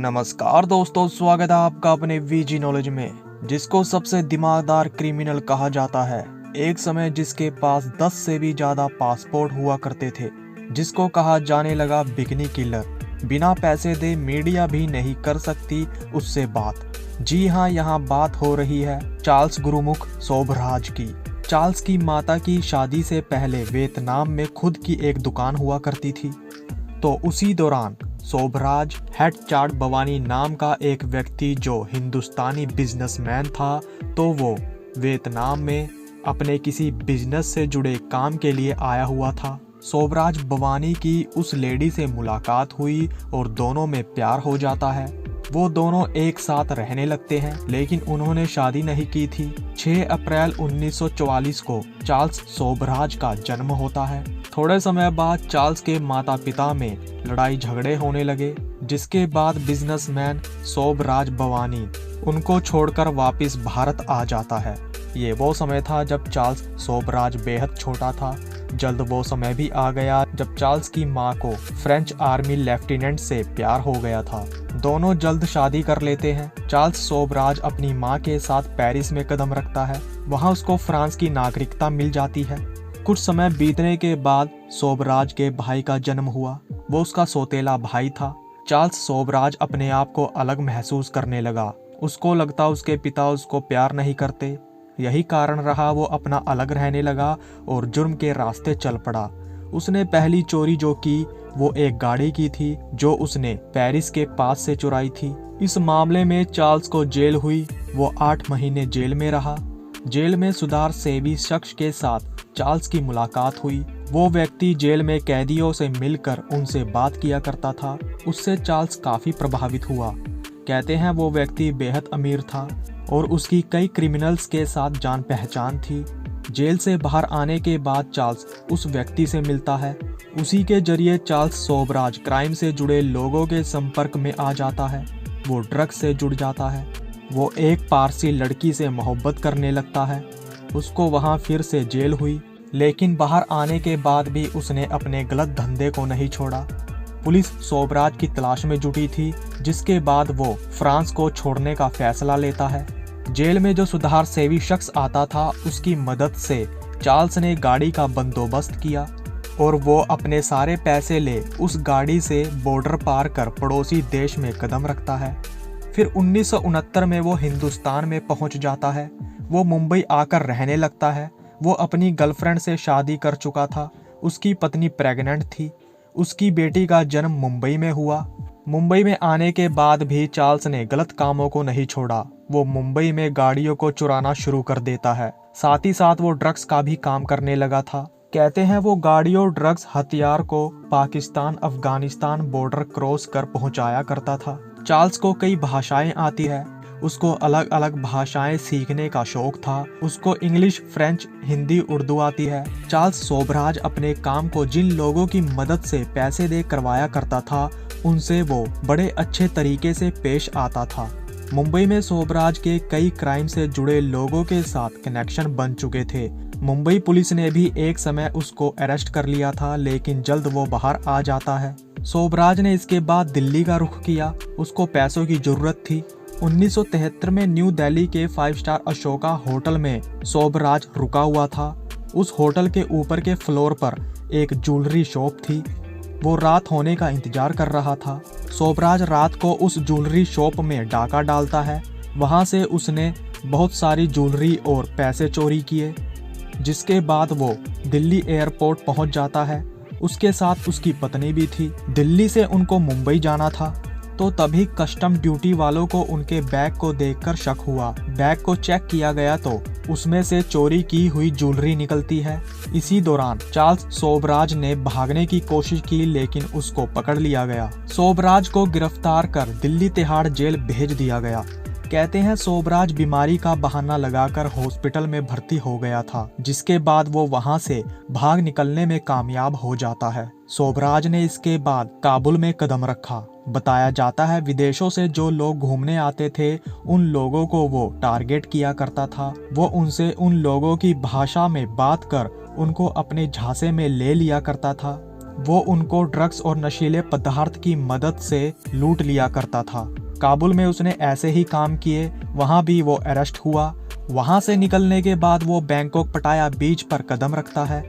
नमस्कार दोस्तों, स्वागत है आपका अपने वीजी नॉलेज में। जिसको सबसे दिमागदार क्रिमिनल कहा जाता है, एक समय जिसके पास 10 से भी ज्यादा पासपोर्ट हुआ करते थे, जिसको कहा जाने लगा बिकनी किलर। बिना पैसे दे मीडिया भी नहीं कर सकती उससे बात। जी हाँ, यहाँ बात हो रही है चार्ल्स गुरुमुख शोभराज की। चार्ल्स की माता की शादी से पहले वियतनाम में खुद की एक दुकान हुआ करती थी। तो उसी दौरान शोभराज हेटचार्ड बवानी नाम का एक व्यक्ति जो हिंदुस्तानी बिजनेसमैन था, तो वो वियतनाम में अपने किसी बिजनेस से जुड़े काम के लिए आया हुआ था। शोभराज बवानी की उस लेडी से मुलाकात हुई और दोनों में प्यार हो जाता है। वो दोनों एक साथ रहने लगते हैं, लेकिन उन्होंने शादी नहीं की थी। 6 अप्रैल 1944 को चार्ल्स शोभराज का जन्म होता है। थोड़े समय बाद चार्ल्स के माता पिता में लड़ाई झगड़े होने लगे, जिसके बाद बिजनेसमैन शोभराज बवानी उनको छोड़कर वापस भारत आ जाता है। ये वो समय था जब चार्ल्स शोभराज बेहद छोटा था। जल्द वो समय भी आ गया जब चार्ल्स की मां को फ्रेंच आर्मी लेफ्टिनेंट से प्यार हो गया था। दोनों जल्द शादी कर लेते हैं। चार्ल्स शोभराज अपनी मां के साथ पेरिस में कदम रखता है। वहां उसको फ्रांस की नागरिकता मिल जाती है। कुछ समय बीतने के बाद शोभराज के भाई का जन्म हुआ। वो उसका सौतेला भाई था। चार्ल्स शोभराज अपने आप को अलग महसूस करने लगा। उसको लगता उसके पिता उसको प्यार नहीं करते। यही कारण रहा वो अपना अलग रहने लगा और जुर्म के रास्ते चल पड़ा। उसने पहली चोरी जो की वो एक गाड़ी की थी, जो उसने पेरिस के पास से चुराई थी। इस मामले में चार्ल्स को जेल हुई। वो 8 महीने जेल में रहा। जेल में सुधार सेवी शख्स के साथ चार्ल्स की मुलाकात हुई। वो व्यक्ति जेल में कैदियों से मिलकर उनसे बात किया करता था। उससे चार्ल्स काफी प्रभावित हुआ। कहते हैं वो व्यक्ति बेहद अमीर था और उसकी कई क्रिमिनल्स के साथ जान पहचान थी। जेल से बाहर आने के बाद चार्ल्स उस व्यक्ति से मिलता है। उसी के जरिए चार्ल्स शोभराज क्राइम से जुड़े लोगों के संपर्क में आ जाता है। वो ड्रग्स से जुड़ जाता है। वो एक पारसी लड़की से मोहब्बत करने लगता है। उसको वहाँ फिर से जेल हुई, लेकिन बाहर आने के बाद भी उसने अपने गलत धंधे को नहीं छोड़ा। पुलिस शोभराज की तलाश में जुटी थी, जिसके बाद वो फ्रांस को छोड़ने का फैसला लेता है। जेल में जो सुधार सेवी शख्स आता था, उसकी मदद से चार्ल्स ने गाड़ी का बंदोबस्त किया और वो अपने सारे पैसे ले उस गाड़ी से बॉर्डर पार कर पड़ोसी देश में कदम रखता है। फिर 1969 में वो हिंदुस्तान में पहुंच जाता है। वो मुंबई आकर रहने लगता है। वो अपनी गर्लफ्रेंड से शादी कर चुका था। उसकी पत्नी प्रेग्नेंट थी। उसकी बेटी का जन्म मुंबई में हुआ। मुंबई में आने के बाद भी चार्ल्स ने गलत कामों को नहीं छोड़ा। वो मुंबई में गाड़ियों को चुराना शुरू कर देता है। साथ ही साथ वो ड्रग्स का भी काम करने लगा था। कहते हैं वो गाड़ियों, ड्रग्स, हथियार को पाकिस्तान अफगानिस्तान बॉर्डर क्रॉस कर पहुंचाया करता था। चार्ल्स को कई भाषाएं आती है। उसको अलग अलग भाषाएं सीखने का शौक था। उसको इंग्लिश, फ्रेंच, हिंदी, उर्दू आती है। चार्ल्स शोभराज अपने काम को जिन लोगों की मदद से पैसे दे करवाया करता था, उनसे वो बड़े अच्छे तरीके से पेश आता था। मुंबई में शोभराज के कई क्राइम से जुड़े लोगों के साथ कनेक्शन बन चुके थे। मुंबई पुलिस ने भी एक समय उसको अरेस्ट कर लिया था, लेकिन जल्द वो बाहर आ जाता है। शोभराज ने इसके बाद दिल्ली का रुख किया। उसको पैसों की जरूरत थी। 1973 में न्यू दिल्ली के 5 स्टार अशोका होटल में शोभराज रुका हुआ था। उस होटल के ऊपर के फ्लोर पर एक ज्वेलरी शॉप थी। वो रात होने का इंतजार कर रहा था। शोभराज रात को उस ज्वेलरी शॉप में डाका डालता है। वहां से उसने बहुत सारी ज्वेलरी और पैसे चोरी किए, जिसके बाद वो दिल्ली एयरपोर्ट पहुंच जाता है। उसके साथ उसकी पत्नी भी थी। दिल्ली से उनको मुंबई जाना था, तो तभी कस्टम ड्यूटी वालों को उनके बैग को देखकर शक हुआ। बैग को चेक किया गया तो उसमें से चोरी की हुई ज्वेलरी निकलती है। इसी दौरान चार्ल्स शोभराज ने भागने की कोशिश की, लेकिन उसको पकड़ लिया गया। शोभराज को गिरफ्तार कर दिल्ली तिहाड़ जेल भेज दिया गया। कहते हैं शोभराज बीमारी का बहाना लगाकर हॉस्पिटल में भर्ती हो गया था, जिसके बाद वो वहां से भाग निकलने में कामयाब हो जाता है। शोभराज ने इसके बाद काबुल में कदम रखा। बताया जाता है विदेशों से जो लोग घूमने आते थे, उन लोगों को वो टारगेट किया करता था। वो उनसे उन लोगों की भाषा में बात कर उनको अपने झांसे में ले लिया करता था। वो उनको ड्रग्स और नशीले पदार्थ की मदद से लूट लिया करता था। काबुल में उसने ऐसे ही काम किए, वहाँ भी वो अरेस्ट हुआ। वहाँ से निकलने के बाद वो बैंकॉक पटाया बीच पर कदम रखता है।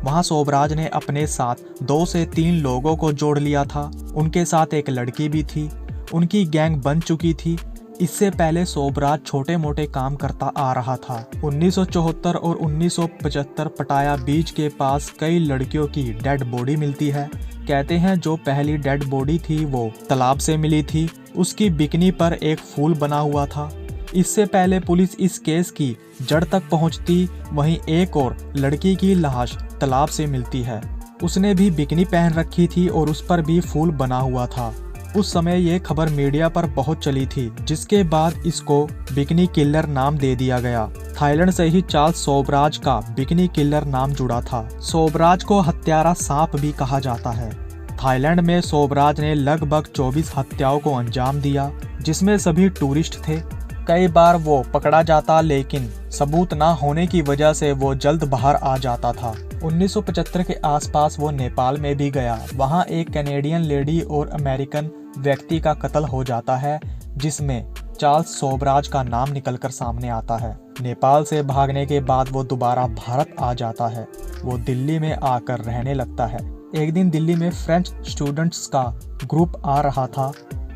वहाँ सोबराज ने अपने साथ 2 से 3 लोगों को जोड़ लिया था। उनके साथ एक लड़की भी थी। उनकी गैंग बन चुकी थी। इससे पहले सोबराज छोटे मोटे काम करता आ रहा था। 1974 और 1975 पटाया बीच के पास कई लड़कियों की डेड बॉडी मिलती है। कहते हैं जो पहली डेड बॉडी थी वो तालाब से मिली थी। उसकी बिकनी पर एक फूल बना हुआ था। इससे पहले पुलिस इस केस की जड़ तक पहुंचती, वहीं एक और लड़की की लाश तालाब से मिलती है। उसने भी बिकनी पहन रखी थी और उस पर भी फूल बना हुआ था। उस समय ये खबर मीडिया पर बहुत चली थी, जिसके बाद इसको बिकनी किलर नाम दे दिया गया। थाईलैंड से ही चार्ल्स सोबराज का बिकनी किलर नाम जुड़ा था। सोबराज को हत्यारा सांप भी कहा जाता है। थाईलैंड में सोबराज ने लगभग 24 हत्याओं को अंजाम दिया, जिसमें सभी टूरिस्ट थे। कई बार वो पकड़ा जाता, लेकिन सबूत ना होने की वजह से वो जल्द बाहर आ जाता था। 1975 के आसपास वो नेपाल में भी गया। वहाँ एक कैनेडियन लेडी और अमेरिकन व्यक्ति का कत्ल हो जाता है, जिसमें चार्ल्स सोबराज का नाम निकलकर सामने आता है। नेपाल से भागने के बाद वो दोबारा भारत आ जाता है। वो दिल्ली में आकर रहने लगता है। एक दिन दिल्ली में फ्रेंच स्टूडेंट्स का ग्रुप आ रहा था।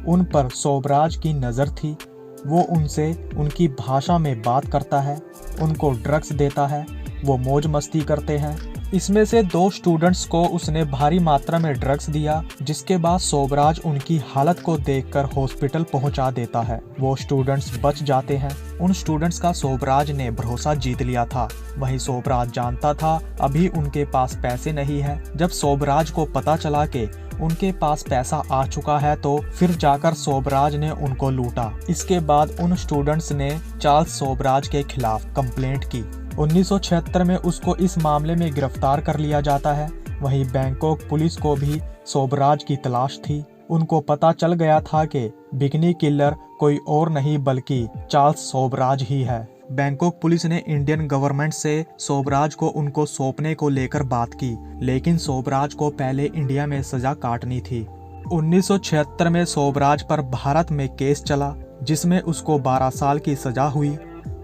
उन पर सोबराज की नज़र थी। वो उनसे उनकी भाषा में बात करता है, उनको ड्रग्स देता है। वो मौज मस्ती करते हैं। इसमें से 2 स्टूडेंट्स को उसने भारी मात्रा में ड्रग्स दिया, जिसके बाद सोबराज उनकी हालत को देखकर हॉस्पिटल पहुंचा देता है। वो स्टूडेंट्स बच जाते हैं। उन स्टूडेंट्स का सोबराज ने भरोसा जीत लिया था। वहीं सोबराज जानता था अभी उनके पास पैसे नहीं है। जब सोबराज को पता चला कि उनके पास पैसा आ चुका है, तो फिर जाकर सोबराज ने उनको लूटा। इसके बाद उन स्टूडेंट्स ने चार्ल्स सोबराज के खिलाफ कंप्लेंट की। 1976 में उसको इस मामले में गिरफ्तार कर लिया जाता है। वहीं बैंकॉक पुलिस को भी सोबराज की तलाश थी। उनको पता चल गया था कि बिकनी किलर कोई और नहीं बल्कि चार्ल्स सोबराज ही है। बैंकॉक पुलिस ने इंडियन गवर्नमेंट से सोबराज को उनको सौंपने को लेकर बात की, लेकिन सोबराज को पहले इंडिया में सजा काटनी थी। 1976 में सोबराज पर भारत में केस चला, जिसमें उसको 12 साल की सजा हुई।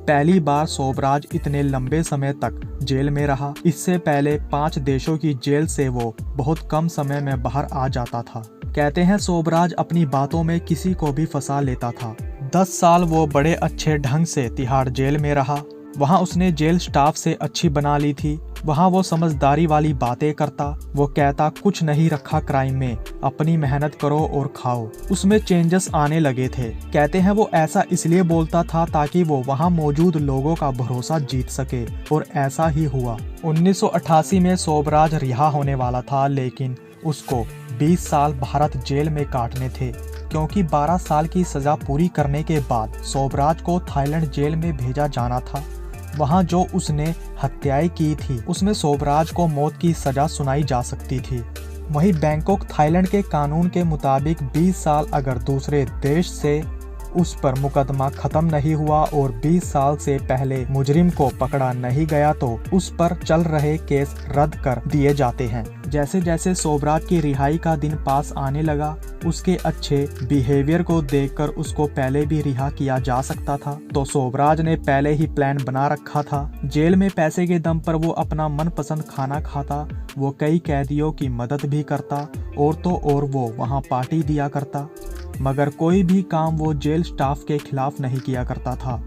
पहली बार सोबराज इतने लंबे समय तक जेल में रहा। इससे पहले 5 देशों की जेल से वो बहुत कम समय में बाहर आ जाता था। कहते हैं सोबराज अपनी बातों में किसी को भी फंसा लेता था। 10 साल वो बड़े अच्छे ढंग से तिहाड़ जेल में रहा। वहाँ उसने जेल स्टाफ से अच्छी बना ली थी। वहाँ वो समझदारी वाली बातें करता। वो कहता कुछ नहीं रखा क्राइम में, अपनी मेहनत करो और खाओ। उसमें चेंजेस आने लगे थे। कहते हैं वो ऐसा इसलिए बोलता था ताकि वो वहाँ मौजूद लोगों का भरोसा जीत सके, और ऐसा ही हुआ। 1988 में सोबराज रिहा होने वाला था, लेकिन उसको 20 साल भारत जेल में काटने थे, क्योंकि 12 साल की सजा पूरी करने के बाद सोबराज को थाईलैंड जेल में भेजा जाना था। वहां जो उसने हत्याएं की थी, उसमें सोबराज को मौत की सजा सुनाई जा सकती थी। वहीं बैंकॉक थाईलैंड के कानून के मुताबिक 20 साल अगर दूसरे देश से उस पर मुकदमा खत्म नहीं हुआ और 20 साल से पहले मुजरिम को पकड़ा नहीं गया, तो उस पर चल रहे केस रद्द कर दिए जाते हैं। जैसे जैसे सोबराज की रिहाई का दिन पास आने लगा, उसके अच्छे बिहेवियर को देखकर उसको पहले भी रिहा किया जा सकता था, तो सोबराज ने पहले ही प्लान बना रखा था। जेल में पैसे के दम पर वो अपना मनपसंद खाना खाता, वो कई कैदियों की मदद भी करता, और तो और वो वहाँ पार्टी दिया करता। मगर कोई भी काम वो जेल स्टाफ के खिलाफ नहीं किया करता था।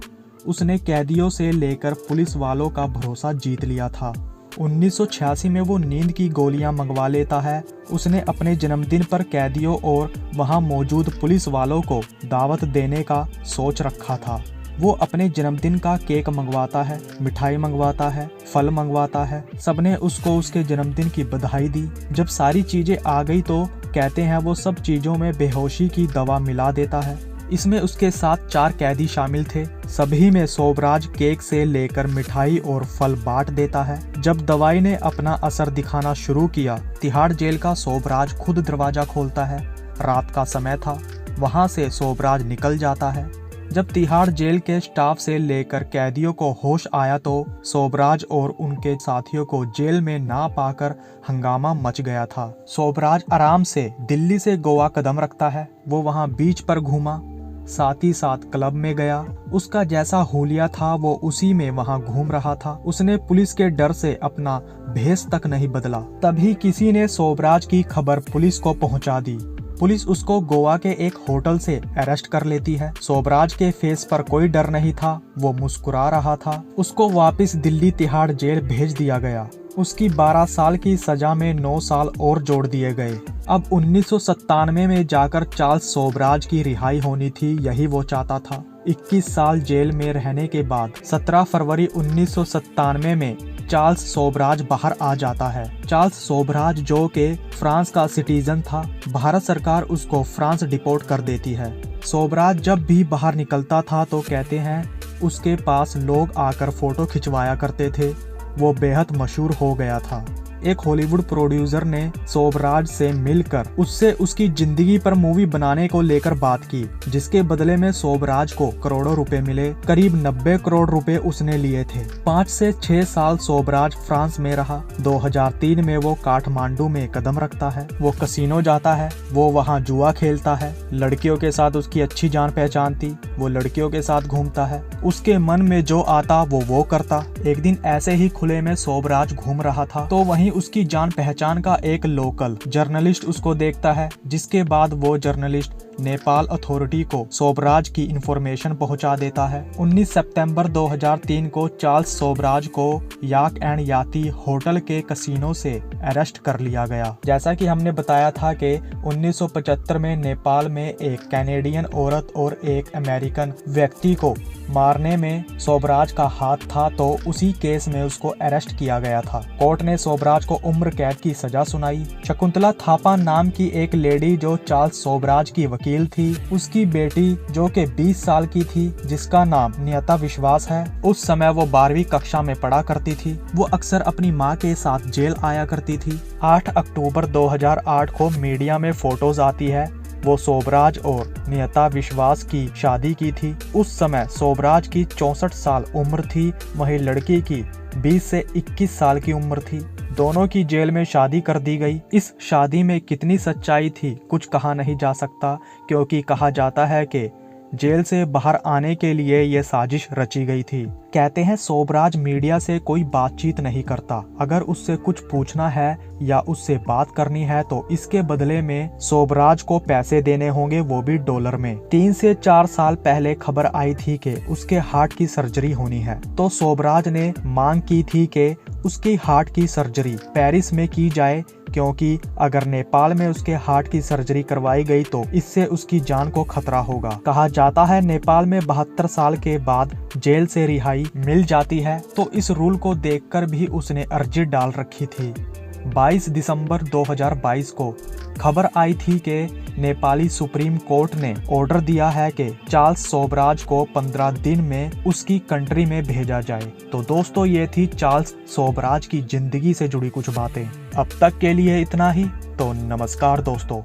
उसने कैदियों से लेकर पुलिस वालों का भरोसा जीत लिया था। 1986 में वो नींद की गोलियां मंगवा लेता है। उसने अपने जन्मदिन पर कैदियों और वहां मौजूद पुलिस वालों को दावत देने का सोच रखा था। वो अपने जन्मदिन का केक मंगवाता है, मिठाई मंगवाता है, फल मंगवाता है। सबने उसको उसके जन्मदिन की बधाई दी। जब सारी चीजें आ गई तो कहते हैं वो सब चीजों में बेहोशी की दवा मिला देता है। इसमें उसके साथ 4 कैदी शामिल थे। सभी में सोबराज केक से लेकर मिठाई और फल बांट देता है। जब दवाई ने अपना असर दिखाना शुरू किया, तिहाड़ जेल का सोबराज खुद दरवाजा खोलता है। रात का समय था। वहां से सोबराज निकल जाता है। जब तिहाड़ जेल के स्टाफ से लेकर कैदियों को होश आया तो सोबराज और उनके साथियों को जेल में ना पाकर हंगामा मच गया था। सोबराज आराम से दिल्ली से गोवा कदम रखता है। वो वहाँ बीच पर घूमा, साथ ही साथ क्लब में गया। उसका जैसा हुलिया था वो उसी में वहाँ घूम रहा था। उसने पुलिस के डर से अपना भेष तक नहीं बदला। तभी किसी ने सोबराज की खबर पुलिस को पहुँचा दी। पुलिस उसको गोवा के एक होटल से अरेस्ट कर लेती है। सोबराज के फेस पर कोई डर नहीं था, वो मुस्कुरा रहा था। उसको वापस दिल्ली तिहाड़ जेल भेज दिया गया। उसकी 12 साल की सजा में 9 साल और जोड़ दिए गए। अब 1997 में जाकर चार्ल्स सोबराज की रिहाई होनी थी, यही वो चाहता था। 21 साल जेल में रहने के बाद 17 फरवरी 1997 में चार्ल्स सोबराज बाहर आ जाता है। चार्ल्स सोबराज जो के फ्रांस का सिटीजन था, भारत सरकार उसको फ्रांस डिपोर्ट कर देती है। सोबराज जब भी बाहर निकलता था तो कहते हैं उसके पास लोग आकर फोटो खिंचवाया करते थे। वो बेहद मशहूर हो गया था। एक हॉलीवुड प्रोड्यूसर ने सोबराज से मिलकर उससे उसकी जिंदगी पर मूवी बनाने को लेकर बात की, जिसके बदले में सोबराज को करोड़ों रुपए मिले। करीब 90 करोड़ रुपए उसने लिए थे। 5 से 6 साल सोबराज फ्रांस में रहा। 2003 में वो काठमांडू में कदम रखता है। वो कसिनो जाता है, वो वहाँ जुआ खेलता है। लड़कियों के साथ उसकी अच्छी जान पहचान थी, वो लड़कियों के साथ घूमता है। उसके मन में जो आता वो करता। एक दिन ऐसे ही खुले में सोबराज घूम रहा था तो वहीं उसकी जान पहचान का एक लोकल जर्नलिस्ट उसको देखता है, जिसके बाद वो जर्नलिस्ट नेपाल अथॉरिटी को सोबराज की इंफॉर्मेशन पहुंचा देता है। 19 सितंबर 2003 को चार्ल्स सोबराज को याक एंड याती होटल के कसिनो से अरेस्ट कर लिया गया। जैसा कि हमने बताया था कि 1975 में नेपाल में एक कैनेडियन औरत और एक अमेरिकन व्यक्ति को मारने में सोबराज का हाथ था, तो उसी केस में उसको अरेस्ट किया गया था। कोर्ट ने सोबराज को उम्र कैद की सजा सुनाई। शकुंतला थापा नाम की एक लेडी जो चार्ल्स सोबराज की वकील थी, उसकी बेटी जो कि 20 साल की थी, जिसका नाम नियता विश्वास है, उस समय वो 12वीं कक्षा में पढ़ा करती थी। वो अक्सर अपनी माँ के साथ जेल आया करती थी। 8 अक्टूबर 2008 को मीडिया में फोटोज आती है। वो सोबराज और नियता विश्वास की शादी की थी। उस समय सोबराज की 64 साल उम्र थी, वहीं लड़की की 20 से 21 साल की उम्र थी। दोनों की जेल में शादी कर दी गई। इस शादी में कितनी सच्चाई थी कुछ कहा नहीं जा सकता, क्योंकि कहा जाता है कि जेल से बाहर आने के लिए ये साजिश रची गई थी। कहते हैं सोबराज मीडिया से कोई बातचीत नहीं करता। अगर उससे कुछ पूछना है या उससे बात करनी है तो इसके बदले में सोबराज को पैसे देने होंगे, वो भी डॉलर में। 3 से 4 साल पहले खबर आई थी कि उसके हार्ट की सर्जरी होनी है, तो सोबराज ने मांग की थी कि उसकी हार्ट की सर्जरी पेरिस में की जाए, क्योंकि अगर नेपाल में उसके हार्ट की सर्जरी करवाई गई तो इससे उसकी जान को खतरा होगा। कहा जाता है नेपाल में 72 साल के बाद जेल से रिहाई मिल जाती है, तो इस रूल को देखकर भी उसने अर्जी डाल रखी थी। 22 दिसंबर 2022 को खबर आई थी कि नेपाली सुप्रीम कोर्ट ने ऑर्डर दिया है कि चार्ल्स सोबराज को 15 दिन में उसकी कंट्री में भेजा जाए। तो दोस्तों, ये थी चार्ल्स सोबराज की जिंदगी से जुड़ी कुछ बातें। अब तक के लिए इतना ही, तो नमस्कार दोस्तों।